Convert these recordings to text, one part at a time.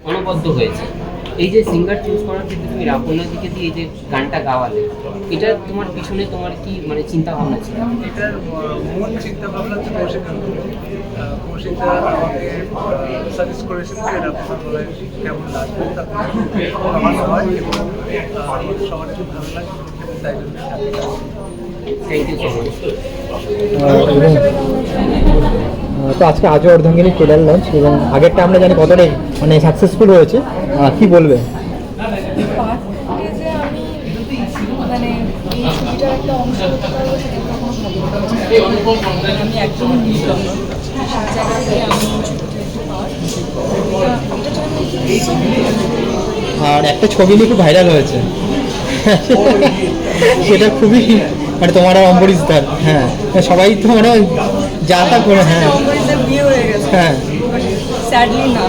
অনবদ্য হয়েছে। এই যে সিঙ্গার চুজ করার ক্ষেত্রে তুমি রাহুলনাথ দিকে দিয়ে এই যে গানটা গাওয়ালে, এটা তোমার পিছনে তোমার কি মানে চিন্তা ভাবনা ছিল? এটার মূল চিন্তা ভাবনা হচ্ছে কৌশিকদা আমাকে সাজেস্ট করেছেন যে রাহুলনাথ গলায় কেমন লাগবে, তারপরে আমার হয় এবং সবার খুব ভালো লাগে, তাই জন্য থ্যাংক ইউ সো মাচ। তো আজকে আজও অর্ধাঙ্গিনী ট্রেলার লঞ্চ, এবং আগেরটা আমরা জানি কতটাই মানে সাকসেসফুল হয়েছে, কি বলবে? পার্টে যে আমি মানে এই ছবিটার একটা অংশ হতে পারবো সেটা কখনো ভাবিনি। আমি একদমই নিউকাম, সেই জায়গা থেকে আমি ছবিটা একটু পার্ট, আর একটা ছবি নিয়ে খুব ভাইরাল হয়েছে, সেটা খুবই মানে তোমার আর অম্বরীশ দার, হ্যাঁ সবাই তো মানে যা তা করে, হ্যাঁ বিয়ে হয়ে গেছে, হ্যাঁ স্যাডলি না,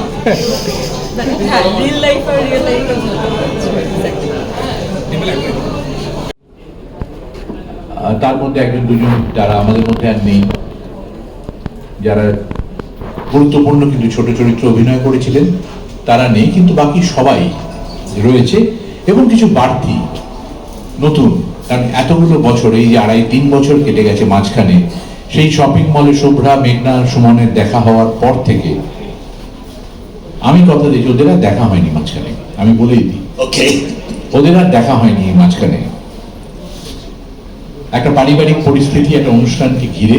হ্যাঁ রিয়েল লাইফ আর রিয়েল লাইফ তার মধ্যে একজন দুজন যারা আমাদের মধ্যে আর নেই, যারা গুরুত্বপূর্ণ কিন্তু ছোট চরিত্র অভিনয় করেছিলেন তারা নেই, কিন্তু বাকি সবাই রয়েছে এবং কিছু বাড়তি নতুন, কারণ এতগুলো বছর, এই যে 2.5-3 বছর কেটে গেছে মাঝখানে, সেই শপিং মলে শুভ্রা, মেঘনা, সুমনের দেখা হওয়ার পর থেকে আমি কথা দিয়েছি ওদের আর দেখা হয়নি মাঝখানে, আমি বলেই দিই ওকে, ওদের আর দেখা হয়নি মাঝখানে। একটা পারিবারিক পরিস্থিতি, একটা অনুষ্ঠানকে ঘিরে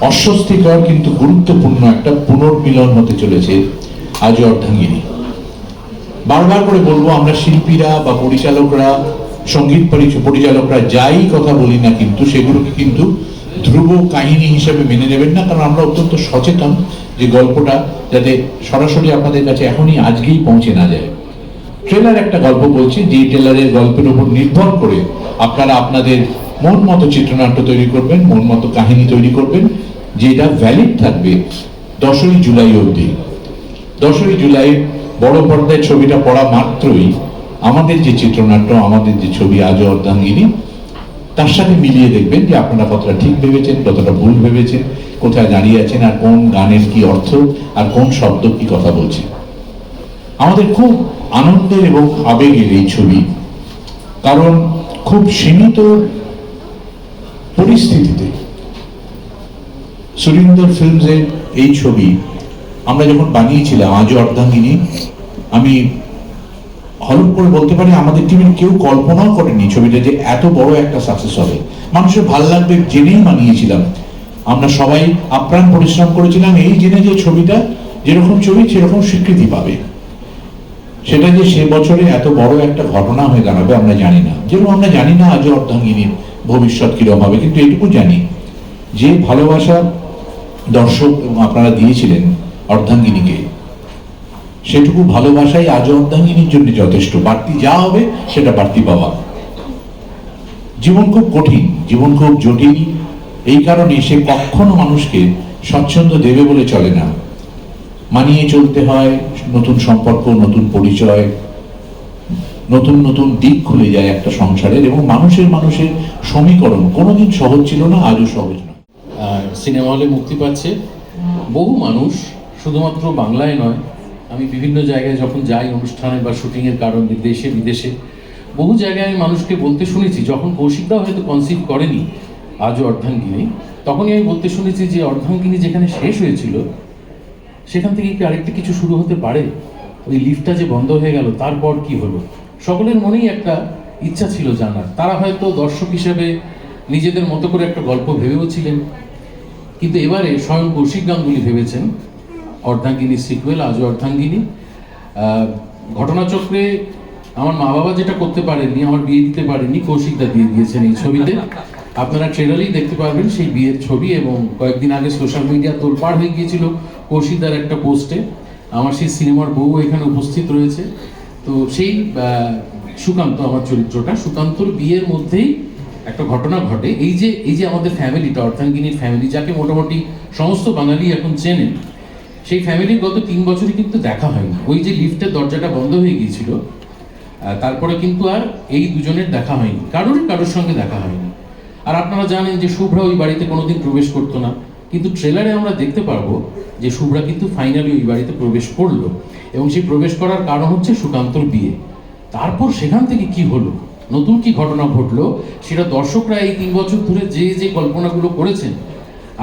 অস্বস্তিকর কিন্তু গুরুত্বপূর্ণ একটা পুনর্মিলন হতে চলেছে আজও অর্ধাঙ্গিনী। বারবার করে বলবো, আমরা শিল্পীরা বা পরিচালকরা, সঙ্গীত পরিচালকরা যাই কথা বলি না, কিন্তু সেগুলোকে কিন্তু ধ্রুব কাহিনী হিসেবে মেনে নেবেন না, কারণ আমরা অত্যন্ত সচেতন যে গল্পটা যাতে সরাসরি আপনাদের কাছে এখনই আজকেই পৌঁছে না যায়। ট্রেলার একটা গল্প বলছি, যে ট্রেলারের গল্পের উপর নির্ভর করে আপনারা আপনাদের মন মতো চিত্রনাট্য তৈরি করবেন, মন মতো কাহিনী তৈরি করবেন, যেটা ভ্যালিড থাকবে 10ই জুলাই অবধি। 10ই জুলাই বড় পর্দায় ছবিটা পড়া মাত্রই আমাদের যে চিত্রনাট্য, আমাদের যে ছবি আজও অর্ধাঙ্গিনী, তার সাথে মিলিয়ে দেখবেন যে আপনারা কতটা ঠিক ভেবেছেন, কতটা ভুল ভেবেছেন, কোথায় দাঁড়িয়ে আছেন, আর কোন গানের কি অর্থ আর কোন শব্দ কি কথা বলছে। আমাদের খুব আনন্দের এবং আবেগের এই ছবি, কারণ খুব সীমিত পরিস্থিতিতে সুরিন্দর ফিল্মসের এই ছবি আমরা যখন বানিয়েছিলাম আজও অর্ধাঙ্গিনী, আমি হলফ করে বলতে পারি আমাদের টিমের কেউ কল্পনাও করেনি ছবিটা যে এত বড় একটা সাকসেস হবে, মানুষের ভাল লাগবে জেনেই বানিয়েছিলাম। আমরা সবাই আপ্রাণ পরিশ্রম করেছিলাম এই জেনে যে ছবিটা যেরকম ছবি সেরকম স্বীকৃতি পাবে। সেটা যে সে বছরে এত বড় একটা ঘটনা হয়ে দাঁড়াবে আমরা জানি না, যেরকম আমরা জানি না আজও অর্ধাঙ্গিনীর ভবিষ্যৎ কিরকম হবে, কিন্তু এটুকু জানি যে ভালোবাসা দর্শক আপনারা দিয়েছিলেন অর্ধাঙ্গিনীকে, সেটুকু ভালোবাসাই আজও অর্ধাঙ্গিনীর জন্য যথেষ্ট। বাড়তি যা হবে সেটা বাড়তি পাওয়া। জীবন খুব কঠিন, জীবন খুব জটিল, এই কারণে সে কখনো মানুষকে স্বচ্ছন্দ দেবে বলে চলে না, মানিয়ে চলতে হয়। নতুন সম্পর্ক, নতুন পরিচয়, নতুন নতুন দিক খুলে যায় একটা সংসারের, এবং মানুষের সমীকরণ কোনোদিন সহজ ছিল না, আজও সহজ না। সিনেমা হলে মুক্তি পাচ্ছে। বহু মানুষ, শুধুমাত্র বাংলায় নয়, আমি বিভিন্ন জায়গায় যখন যাই অনুষ্ঠানে বা শুটিংয়ের কারণে দেশে বিদেশে, বহু জায়গায় আমি মানুষকে বলতে শুনেছি, যখন কৌশিকদা হয়তো কনসিভ করেনি আজও অর্ধাঙ্গিনী, তখনই আমি বলতে শুনেছি যে অর্ধাঙ্গিনী যেখানে শেষ হয়েছিল সেখান থেকে কি আরেকটা কিছু শুরু হতে পারে? ওই লিফটটা যে বন্ধ হয়ে গেল তারপর কি হলো? সকলের মনেই একটা ইচ্ছা ছিল জানার। তারা হয়তো দর্শক হিসেবে নিজেদের মতো করে একটা গল্প ভেবেও ছিলেন, কিন্তু এবারে স্বয়ং কৌশিক গাঙ্গুলি ভেবেছেন অর্ধাঙ্গিনী সিকুয়েল আজও অর্ধাঙ্গিনী। ঘটনাচক্রে আমার মা বাবা যেটা করতে পারেননি, আমার বিয়ে দিতে পারেননি, কৌশিকদা দিয়ে দিয়েছেন এই ছবিতে। আপনারা ট্রেলারেই দেখতে পারবেন সেই বিয়ের ছবি, এবং কয়েকদিন আগে সোশ্যাল মিডিয়া তোলপাড় হয়ে গিয়েছিল কৌশিকদার একটা পোস্টে আমার সেই সিনেমার বউ এখানে উপস্থিত রয়েছে। তো সেই সুকান্ত, আমার চরিত্রটা সুকান্তর বিয়ের মধ্যেই একটা ঘটনা ঘটে। এই যে আমাদের ফ্যামিলিটা, অর্ধাঙ্গিনীর ফ্যামিলি, যাকে মোটামুটি সমস্ত বাঙালি এখন চেনেন, সেই ফ্যামিলির গত 3 বছরই কিন্তু দেখা হয়নি। ওই যে লিফটের দরজাটা বন্ধ হয়ে গিয়েছিল, তারপরে কিন্তু আর এই দুজনের দেখা হয়নি, কারোর সঙ্গে দেখা হয়নি। আর আপনারা জানেন যে শুভ্রা ওই বাড়িতে কোনোদিন প্রবেশ করতো না, কিন্তু ট্রেলারে আমরা দেখতে পারবো যে শুভ্রা কিন্তু ফাইনালি ওই বাড়িতে প্রবেশ করলো, এবং সেই প্রবেশ করার কারণ হচ্ছে সুকান্তর বিয়ে। তারপর সেখান থেকে কি হলো, নতুন কি ঘটনা ঘটলো, সেটা দর্শকরা এই 3 বছর ধরে যে যে কল্পনাগুলো করেছেন,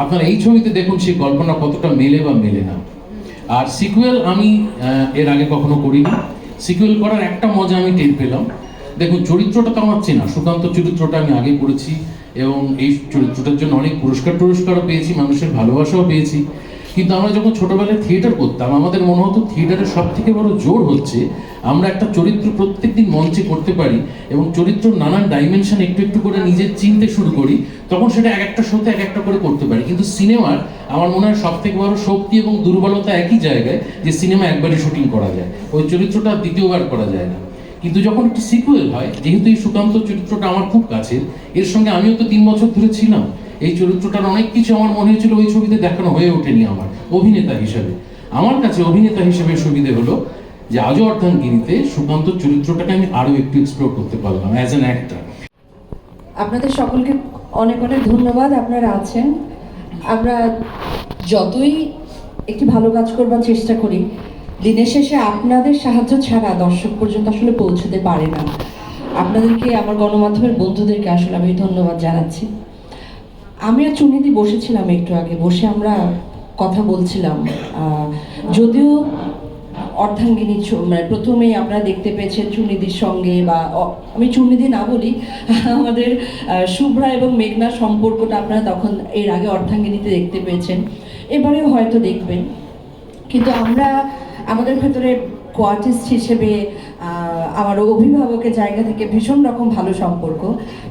আপনারা এই ছবিতে দেখুন সেই কল্পনা কতটা মেলে বা মেলে না। আর সিকুয়েল আমি এর আগে কখনো করিনি। সিকুয়েল করার একটা মজা আমি টের পেলাম। দেখুন, চরিত্রটা তো আমার চেনা, সুকান্ত চরিত্রটা আমি আগে করেছি এবং এই চরিত্রটার জন্য অনেক পুরস্কারও পেয়েছি, মানুষের ভালোবাসাও পেয়েছি। কিন্তু আমরা যখন ছোটবেলায় থিয়েটার করতাম, আমাদের মনে হতো থিয়েটারের সব থেকে বড় জোর হচ্ছে আমরা একটা চরিত্র প্রত্যেকদিন মঞ্চে করতে পারি এবং চরিত্র নানান ডাইমেনশন একটু একটু করে নিজে চিনতে শুরু করি, তখন সেটা এক একটা শোতে এক একটা করে করতে পারি। কিন্তু সিনেমার আমার মনে হয় সব থেকে বড় শক্তি এবং দুর্বলতা একই জায়গায়, যে সিনেমা একবারই শুটিং করা যায়, ওই চরিত্রটা দ্বিতীয়বার করা যায় না। কিন্তু যখন একটা সিকুয়েল হয়, যেহেতু এই সুকান্ত চরিত্রটা আমার খুব কাছের, এর সঙ্গে আমিও তো 3 বছর ধরে ছিলাম, এই চরিত্রটার অনেক কিছু আমার মনে হয়েছিল ওই ছবিতে দেখানো হয়ে ওঠেনি আমার অভিনেতা হিসেবে। আমার কাছে অভিনেতা হিসেবে সুবিধে হলো যে আজও অর্ধাঙ্গিনীতে সুকান্ত চরিত্রটাকে আমি আরো একটু এক্সপ্লোর করতে পারলাম অ্যাজ অ্যান অ্যাক্টর। আপনাদের সকলকে অনেক অনেক ধন্যবাদ, আপনারা আছেন। আমরা যতই একটি ভালো কাজ করবার চেষ্টা করি, দিনের শেষে আপনাদের সাহায্য ছাড়া দর্শক পর্যন্ত আসলে পৌঁছতে পারে না। আপনাদেরকে, আমার গণমাধ্যমের বন্ধুদেরকে আসলে আমি ধন্যবাদ জানাচ্ছি। আমি আর চুনিদি বসেছিলাম একটু আগে, বসে আমরা কথা বলছিলাম। যদিও অর্ধাঙ্গিনী মানে প্রথমেই আপনারা দেখতে পেয়েছেন চুনিদির সঙ্গে, বা আমি চুনিদি না বলি, আমাদের শুভ্রা এবং মেঘনার সম্পর্কটা আপনারা তখন এর আগে অর্ধাঙ্গিনীতে দেখতে পেয়েছেন, এবারেও হয়তো দেখবেন। কিন্তু আমরা আমাদের ভেতরে কোয়ার্টিস্ট হিসেবে আমার অভিভাবকের জায়গা থেকে ভীষণ রকম ভালো সম্পর্ক।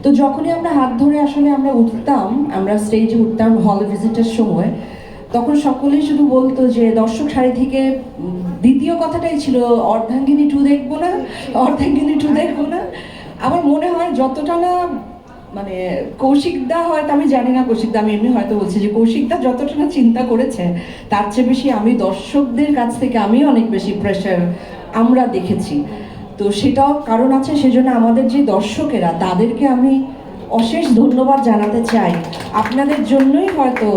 তো যখনই আমরা হাত ধরে আসলে আমরা উঠতাম, আমরা স্টেজে উঠতাম হল ভিজিটের সময়, তখন সকলেই শুধু বলতো যে দর্শক সারি থেকে দ্বিতীয় কথাটাই ছিল অর্ধাঙ্গিনী 2 দেখবো না, অর্ধাঙ্গিনী 2 দেখবো না। আমার মনে হয় যতটা না মানে কৌশিকদা, হয়তো আমি জানি না কৌশিকদা, আমি এমনি হয়তো বলছি যে কৌশিকদা যতটা না চিন্তা করেছে, তার চেয়ে বেশি আমি দর্শকদের কাছ থেকে আমি অনেক বেশি প্রেশার আমরা দেখেছি। তো সেটাও কারণ আছে, সেজন্য আমাদের যে দর্শকেরা, তাদেরকে আমি অশেষ ধন্যবাদ জানাতে চাই। আপনাদের জন্যই হয়তো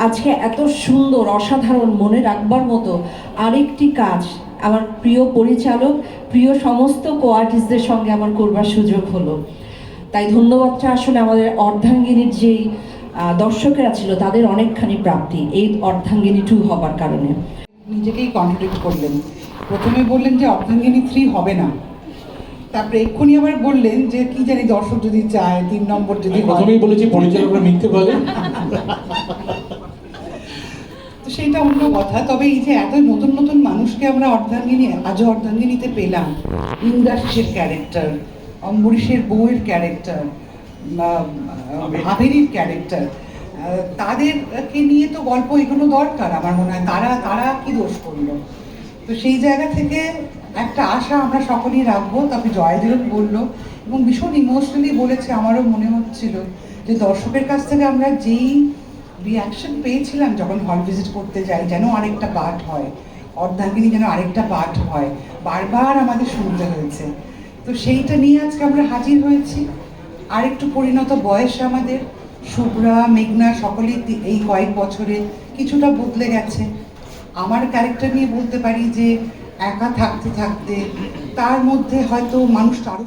আজকে এত সুন্দর, অসাধারণ, মনে রাখবার মতো আরেকটি কাজ আমার প্রিয় পরিচালক, প্রিয় সমস্ত কোয়ার্টিস্টদের সঙ্গে আমার করবার সুযোগ হলো। তাই ধন্যবাদটা আসলে আমাদের অর্ধাঙ্গিনীর যেই দর্শকেরা ছিল তাদের অনেকখানি প্রাপ্তি এই অর্ধাঙ্গিনী 2 হবার কারণে। নিজেকেই কন্ট্রাডিক্ট করলেন। প্রথমে বললেন যে অর্ধাঙ্গিনী 3 হবে না, তারপরে এক্ষুনি আবার বললেন যে কি জানি দর্শক যদি চায় 3 নম্বর যদি হয়। প্রথমেই বলেছি পরিচালকরা মিথ্যে বলে, তো সেইটা অন্য কথা। তবে এই যে এত নতুন নতুন মানুষকে আমরা আজও অর্ধাঙ্গিনীতে পেলাম, ইন্দ্রাশিসের ক্যারেক্টার, অম্বরীশের বউয়ের ক্যারেক্টার, হাভেরির ক্যারেক্টার, তাদেরকে নিয়ে তো গল্প এগুলো দরকার আমার মনে হয়। তারা কি দোষ করলো? তো সেই জায়গা থেকে একটা আশা আমরা সকলেই রাখবো। তবে জয় যেরকম বললো এবং ভীষণ ইমোশনালি বলেছে, আমারও মনে হচ্ছিল যে দর্শকের কাছ থেকে আমরা যেই রিয়াকশন পেয়েছিলাম যখন হল ভিজিট করতে যাই, যেন আরেকটা পার্ট হয়, অর্ধাঙ্গিনী যেন আরেকটা পার্ট হয়, বারবার আমাদের শুনতে হয়েছে। তো সেইটা নিয়ে আজকে আমরা হাজির হয়েছি। আরেকটু পরিণত বয়স আমাদের, শুভ্রা, মেঘনা সকলেই এই কয়েক বছরে কিছুটা বদলে গেছে। আমার ক্যারেক্টার নিয়ে বলতে পারি যে একা থাকতে থাকতে তার মধ্যে হয়তো মানুষটা আরও